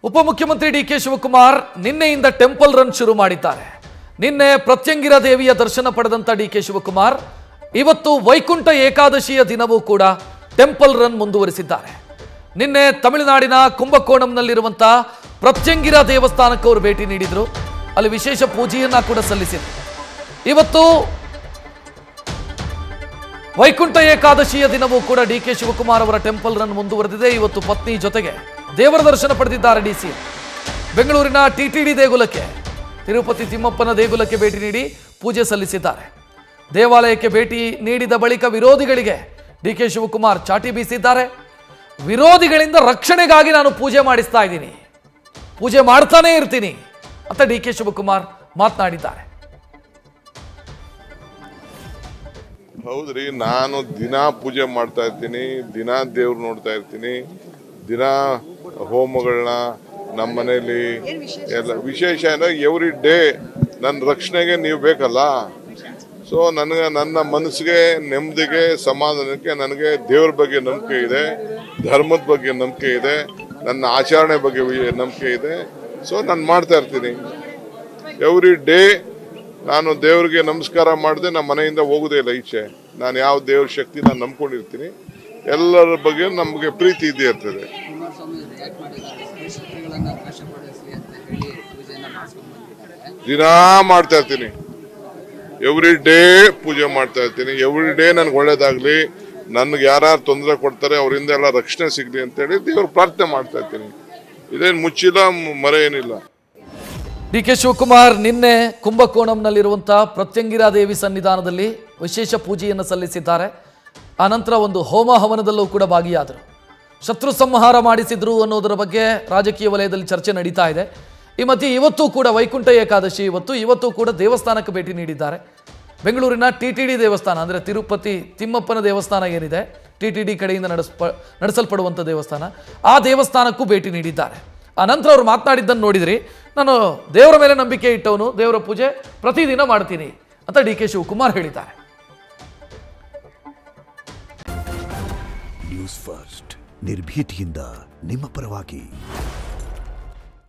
ಉಪಮುಖ್ಯಮಂತ್ರಿ ಡಿಕೆ ಶಿವಕುಮಾರ್ ನಿನ್ನೆಯಿಂದ temple run ಶುರು ಮಾಡಿದ್ದಾರೆ. ನಿನ್ನೆ ಪ್ರತ್ಯಂಗಿರ ದೇವಿಯ ದರ್ಶನ ಪಡೆದಂತ ಡಿಕೆ ಶಿವಕುಮಾರ್ ಇವತ್ತು ವೈಕುಂಠ ಏಕಾದಶಿಯ ದಿನವೂ ಕೂಡ ಟೆಂಪಲ್ ರನ್ ಮುಂದುವರಿಸಿದ್ದಾರೆ. ನಿನ್ನೆ ತಮಿಳುನಾಡಿನ ಕುಂಭಕೋಣಂನಲ್ಲಿರುವಂತಹ ಪ್ರತ್ಯಂಗಿರ ದೇವಸ್ಥಾನಕ್ಕೆ ಅವರು ಭೇಟಿ ನೀಡಿದ್ರು. ಅಲ್ಲಿ ವಿಶೇಷ ಪೂಜೆಯನ್ನ ಕೂಡ ಸಲ್ಲಿಸಿದರು. ಇವತ್ತು ವೈಕುಂಠ ಏಕಾದಶಿಯ ದಿನವೂ ಕೂಡ ಡಿಕೆ ಶಿವಕುಮಾರ್ ಅವರ ಟೆಂಪಲ್ ರನ್ ಮುಂದುವರೆದಿದೆ. ಇವತ್ತು ಪತ್ನಿ ಜೊತೆಗೆ ದೇವರ ದರ್ಶನ ಪಡೆದಿದ್ದಾರೆ. ಡಿಸಿ ಬೆಂಗಳೂರಿನ ಟಿಟಿಡಿ ದೇಗುಲಕ್ಕೆ, ತಿರುಪತಿ ತಿಮ್ಮಪ್ಪನ ದೇಗುಲಕ್ಕೆ ಭೇಟಿ ನೀಡಿ ಪೂಜೆ ಸಲ್ಲಿಸಿದ್ದಾರೆ. ದೇವಾಲಯಕ್ಕೆ ಭೇಟಿ ನೀಡಿದ ಬಳಿಕ ವಿರೋಧಿಗಳಿಗೆ ಡಿಕೆ ಶಿವಕುಮಾರ್ ಚಾಟಿ ಬೀಸಿದ್ದಾರೆ. ವಿರೋಧಿಗಳಿಂದ ರಕ್ಷಣೆಗಾಗಿ ನಾನು ಪೂಜೆ ಮಾಡಿಸ್ತಾ ಇದ್ದೀನಿ, ಪೂಜೆ ಮಾಡ್ತಾನೇ ಇರ್ತೀನಿ ಅಂತ ಡಿಕೆ ಶಿವಕುಮಾರ್ ಮಾತನಾಡಿದ್ದಾರೆ. ಹೌದ್ರಿ, ನಾನು ದಿನ ಪೂಜೆ ಮಾಡ್ತಾ ಇರ್ತೀನಿ, ದಿನ ದೇವ್ರು ನೋಡ್ತಾ ಇರ್ತೀನಿ, ದಿನ ಹೋಮಗಳನ್ನ ನಮ್ಮ ಮನೇಲಿ ಎಲ್ಲ ವಿಶೇಷ ಏನೋ ಎವ್ರಿ ಡೇ ನನ್ನ ರಕ್ಷಣೆಗೆ ನೀವು ಬೇಕಲ್ಲ. ಸೊ ನನಗೆ ನನ್ನ ಮನಸ್ಸಿಗೆ ನೆಮ್ಮದಿಗೆ ಸಮಾಧಾನಕ್ಕೆ ನನಗೆ ದೇವ್ರ ಬಗ್ಗೆ ನಂಬಿಕೆ ಇದೆ, ಧರ್ಮದ ಬಗ್ಗೆ ನಂಬಿಕೆ ಇದೆ, ನನ್ನ ಆಚರಣೆ ಬಗ್ಗೆ ನಂಬಿಕೆ ಇದೆ. ಸೊ ನಾನು ಮಾಡ್ತಾ ಇರ್ತೀನಿ ಎವ್ರಿ ಡೇ. ನಾನು ದೇವ್ರಿಗೆ ನಮಸ್ಕಾರ ಮಾಡದೆ ನಮ್ಮ ಮನೆಯಿಂದ ಹೋಗೋದೇ ಇಲ್ಲ ಈಚೆ. ನಾನು ಯಾವ ದೇವ್ರ ಶಕ್ತಿ ನಾನು ನಂಬ್ಕೊಂಡಿರ್ತೀನಿ, ಎಲ್ಲರ ಬಗ್ಗೆ ನಮಗೆ ಪ್ರೀತಿ ಇದ್ದೇ ಇರ್ತದೆ. ದಿನ ಮಾಡ್ತಾ ಇರ್ತೀನಿ, ಎವ್ರಿ ಡೇ ಪೂಜೆ ಮಾಡ್ತಾ ಇರ್ತೀನಿ. ಎವ್ರಿ ಡೇ ನನ್ಗೆ ಒಳ್ಳೇದಾಗ್ಲಿ, ನನ್ಗೆ ಯಾರು ತೊಂದರೆ ಕೊಡ್ತಾರೆ ಅವರಿಂದ ಎಲ್ಲ ರಕ್ಷಣೆ ಸಿಗ್ಲಿ ಅಂತೇಳಿ ದೇವ್ರ ಪ್ರಾರ್ಥನೆ ಮಾಡ್ತಾ ಇರ್ತೀನಿ. ಇದೇನು ಮುಚ್ಚಿಲ್ಲ, ಮರೆ ಏನಿಲ್ಲ. ಡಿಕೆ ಶಿವಕುಮಾರ್ ನಿನ್ನೆ ಕುಂಭಕೋಣಂನಲ್ಲಿರುವಂತಹ ಪ್ರತ್ಯಂಗಿರಾ ದೇವಿ ಸನ್ನಿಧಾನದಲ್ಲಿ ವಿಶೇಷ ಪೂಜೆಯನ್ನು ಸಲ್ಲಿಸಿದ್ದಾರೆ. ಆನಂತರ ಒಂದು ಹೋಮ ಹವನದಲ್ಲೂ ಕೂಡ ಭಾಗಿಯಾದರು. ಶತ್ರು ಸಂಹಾರ ಮಾಡಿಸಿದ್ರು ಅನ್ನೋದರ ಬಗ್ಗೆ ರಾಜಕೀಯ ವಲಯದಲ್ಲಿ ಚರ್ಚೆ ನಡೀತಾ ಇದೆ. ಈ ಮಧ್ಯೆ ಇವತ್ತು ಕೂಡ ವೈಕುಂಠ ಏಕಾದಶಿ, ಇವತ್ತು ಕೂಡ ದೇವಸ್ಥಾನಕ್ಕೆ ಭೇಟಿ ನೀಡಿದ್ದಾರೆ. ಬೆಂಗಳೂರಿನ ಟಿಟಿಡಿ ದೇವಸ್ಥಾನ, ಅಂದರೆ ತಿರುಪತಿ ತಿಮ್ಮಪ್ಪನ ದೇವಸ್ಥಾನ ಏನಿದೆ, ಟಿಟಿಡಿ ಕಡೆಯಿಂದ ನಡೆಸಲ್ಪಡುವಂಥ ದೇವಸ್ಥಾನ, ಆ ದೇವಸ್ಥಾನಕ್ಕೂ ಭೇಟಿ ನೀಡಿದ್ದಾರೆ. ಆ ನಂತರ ಅವರು ಮಾತನಾಡಿದ್ದನ್ನು ನೋಡಿದ್ರಿ. ನಾನು ದೇವರ ಮೇಲೆ ನಂಬಿಕೆ ಇಟ್ಟವನು, ದೇವರ ಪೂಜೆ ಪ್ರತಿದಿನ ಮಾಡ್ತೀನಿ ಅಂತ ಡಿಕೆ ಶಿವಕುಮಾರ್ ಹೇಳಿದ್ದಾರೆ. ನ್ಯೂಸ್ ಫಸ್ಟ್, ನಿರ್ಭೀತಿಯಿಂದ ನಿಮ್ಮ ಪರವಾಗಿ.